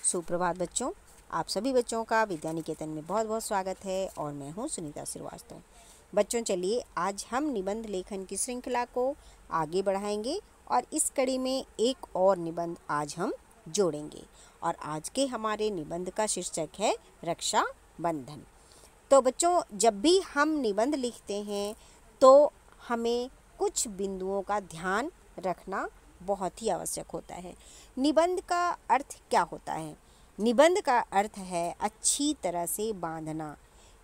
सुप्रभात बच्चों, आप सभी बच्चों का विद्या निकेतन में बहुत बहुत स्वागत है और मैं हूं सुनीता श्रीवास्तव। बच्चों चलिए आज हम निबंध लेखन की श्रृंखला को आगे बढ़ाएंगे और इस कड़ी में एक और निबंध आज हम जोड़ेंगे और आज के हमारे निबंध का शीर्षक है रक्षा बंधन। तो बच्चों जब भी हम निबंध लिखते हैं तो हमें कुछ बिंदुओं का ध्यान रखना बहुत ही आवश्यक होता है। निबंध का अर्थ क्या होता है? निबंध का अर्थ है अच्छी तरह से बांधना।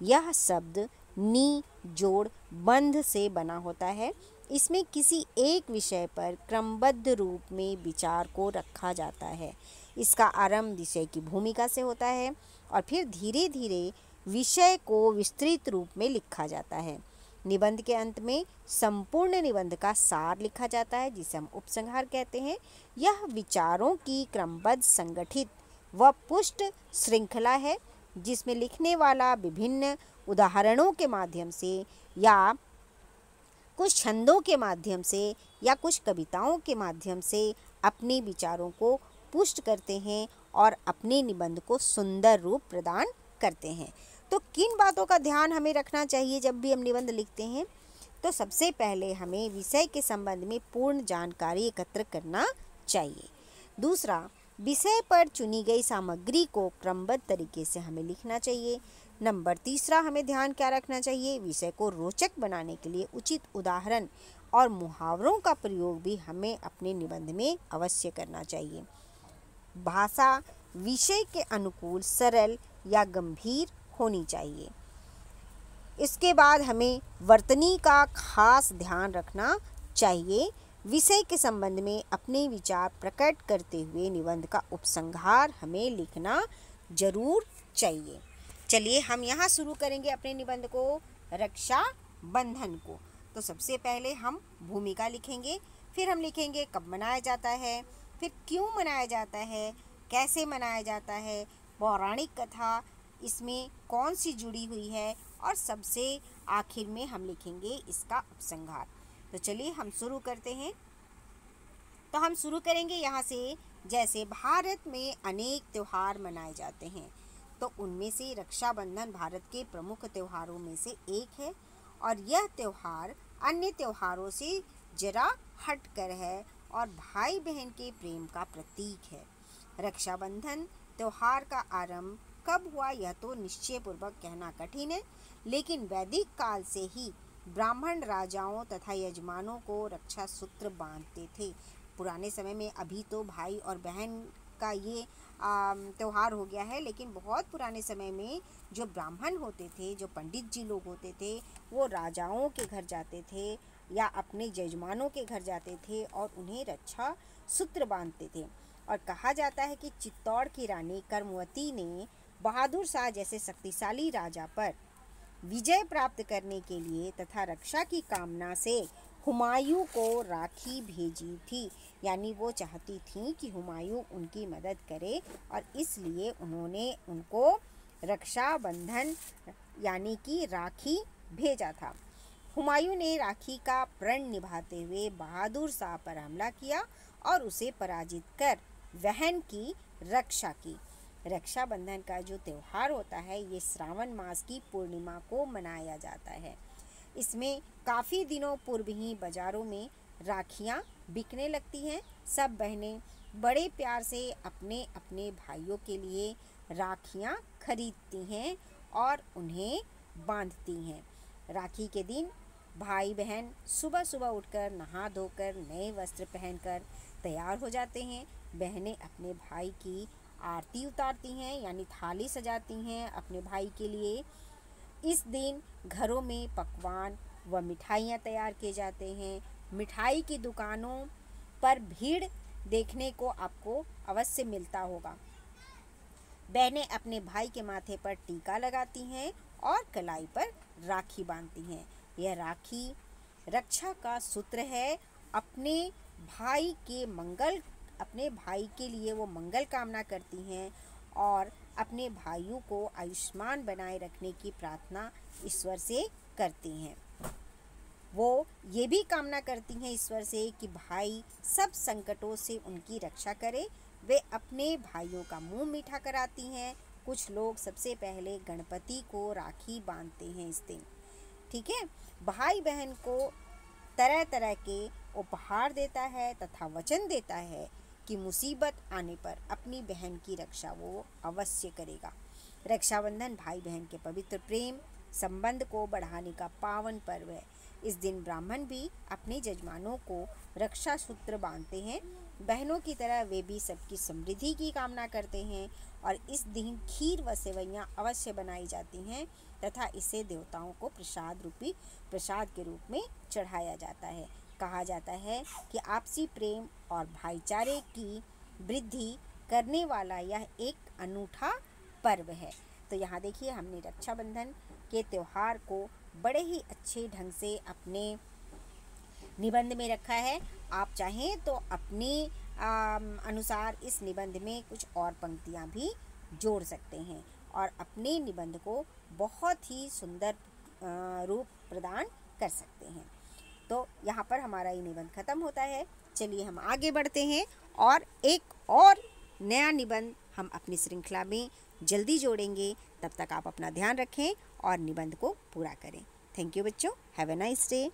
यह शब्द नी जोड़ बंध से बना होता है। इसमें किसी एक विषय पर क्रमबद्ध रूप में विचार को रखा जाता है। इसका आरंभ विषय की भूमिका से होता है और फिर धीरे धीरे विषय को विस्तृत रूप में लिखा जाता है। निबंध के अंत में संपूर्ण निबंध का सार लिखा जाता है जिसे हम उपसंहार कहते हैं। यह विचारों की क्रमबद्ध संगठित व पुष्ट श्रृंखला है जिसमें लिखने वाला विभिन्न उदाहरणों के माध्यम से या कुछ छंदों के माध्यम से या कुछ कविताओं के माध्यम से अपने विचारों को पुष्ट करते हैं और अपने निबंध को सुंदर रूप प्रदान करते हैं। तो किन बातों का ध्यान हमें रखना चाहिए जब भी हम निबंध लिखते हैं? तो सबसे पहले हमें विषय के संबंध में पूर्ण जानकारी एकत्र करना चाहिए। दूसरा, विषय पर चुनी गई सामग्री को क्रमबद्ध तरीके से हमें लिखना चाहिए। नंबर तीसरा, हमें ध्यान क्या रखना चाहिए? विषय को रोचक बनाने के लिए उचित उदाहरण और मुहावरों का प्रयोग भी हमें अपने निबंध में अवश्य करना चाहिए। भाषा विषय के अनुकूल सरल या गंभीर होनी चाहिए। इसके बाद हमें वर्तनी का खास ध्यान रखना चाहिए। विषय के संबंध में अपने विचार प्रकट करते हुए निबंध का उपसंहार हमें लिखना जरूर चाहिए। चलिए हम यहाँ शुरू करेंगे अपने निबंध को, रक्षा बंधन को। तो सबसे पहले हम भूमिका लिखेंगे, फिर हम लिखेंगे कब मनाया जाता है, फिर क्यों मनाया जाता है, कैसे मनाया जाता है, पौराणिक कथा इसमें कौन सी जुड़ी हुई है और सबसे आखिर में हम लिखेंगे इसका उपसंहार। तो चलिए हम शुरू करते हैं। तो हम शुरू करेंगे यहाँ से। जैसे भारत में अनेक त्यौहार मनाए जाते हैं तो उनमें से रक्षाबंधन भारत के प्रमुख त्योहारों में से एक है और यह त्यौहार अन्य त्योहारों से जरा हटकर है और भाई बहन के प्रेम का प्रतीक है। रक्षाबंधन त्यौहार का आरंभ कब हुआ यह तो निश्चय पूर्वक कहना कठिन है, लेकिन वैदिक काल से ही ब्राह्मण राजाओं तथा यजमानों को रक्षा सूत्र बांधते थे। पुराने समय में अभी तो भाई और बहन का ये त्यौहार हो गया है, लेकिन बहुत पुराने समय में जो ब्राह्मण होते थे, जो पंडित जी लोग होते थे, वो राजाओं के घर जाते थे या अपने यजमानों के घर जाते थे और उन्हें रक्षा सूत्र बांधते थे। और कहा जाता है कि चित्तौड़ की रानी कर्मवती ने बहादुर शाह जैसे शक्तिशाली राजा पर विजय प्राप्त करने के लिए तथा रक्षा की कामना से हुमायूं को राखी भेजी थी। यानी वो चाहती थी कि हुमायूं उनकी मदद करे और इसलिए उन्होंने उनको रक्षा बंधन यानी कि राखी भेजा था। हुमायूं ने राखी का प्रण निभाते हुए बहादुर शाह पर हमला किया और उसे पराजित कर बहन की रक्षा की। रक्षाबंधन का जो त्यौहार होता है ये श्रावण मास की पूर्णिमा को मनाया जाता है। इसमें काफ़ी दिनों पूर्व ही बाज़ारों में राखियाँ बिकने लगती हैं। सब बहनें बड़े प्यार से अपने अपने भाइयों के लिए राखियाँ खरीदती हैं और उन्हें बांधती हैं। राखी के दिन भाई बहन सुबह सुबह उठकर नहा धोकर नए वस्त्र पहनकर तैयार हो जाते हैं। बहनें अपने भाई की आरती उतारती हैं यानी थाली सजाती हैं अपने भाई के लिए। इस दिन घरों में पकवान व मिठाइयाँ तैयार किए जाते हैं। मिठाई की दुकानों पर भीड़ देखने को आपको अवश्य मिलता होगा। बहनें अपने भाई के माथे पर टीका लगाती हैं और कलाई पर राखी बांधती हैं। यह राखी रक्षा का सूत्र है। अपने भाई के लिए वो मंगल कामना करती हैं और अपने भाइयों को आयुष्मान बनाए रखने की प्रार्थना ईश्वर से करती हैं। वो ये भी कामना करती हैं ईश्वर से कि भाई सब संकटों से उनकी रक्षा करे वे अपने भाइयों का मुंह मीठा कराती हैं। कुछ लोग सबसे पहले गणपति को राखी बांधते हैं इस दिन। ठीक है, भाई बहन को तरह तरह के उपहार देता है तथा वचन देता है कि मुसीबत आने पर अपनी बहन की रक्षा वो अवश्य करेगा। रक्षाबंधन भाई बहन के पवित्र प्रेम संबंध को बढ़ाने का पावन पर्व है। इस दिन ब्राह्मण भी अपने जजमानों को रक्षा सूत्र बांधते हैं। बहनों की तरह वे भी सबकी समृद्धि की कामना करते हैं और इस दिन खीर व सेवइयाँ अवश्य बनाई जाती हैं तथा इसे देवताओं को प्रसाद के रूप में चढ़ाया जाता है। कहा जाता है कि आपसी प्रेम और भाईचारे की वृद्धि करने वाला यह एक अनूठा पर्व है। तो यहाँ देखिए, हमने रक्षाबंधन के त्यौहार को बड़े ही अच्छे ढंग से अपने निबंध में रखा है। आप चाहें तो अपने अनुसार इस निबंध में कुछ और पंक्तियाँ भी जोड़ सकते हैं और अपने निबंध को बहुत ही सुंदर रूप प्रदान कर सकते हैं। तो यहाँ पर हमारा ये निबंध खत्म होता है। चलिए हम आगे बढ़ते हैं और एक और नया निबंध हम अपनी श्रृंखला में जल्दी जोड़ेंगे। तब तक आप अपना ध्यान रखें और निबंध को पूरा करें। थैंक यू बच्चों, हैव ए नाइस डे।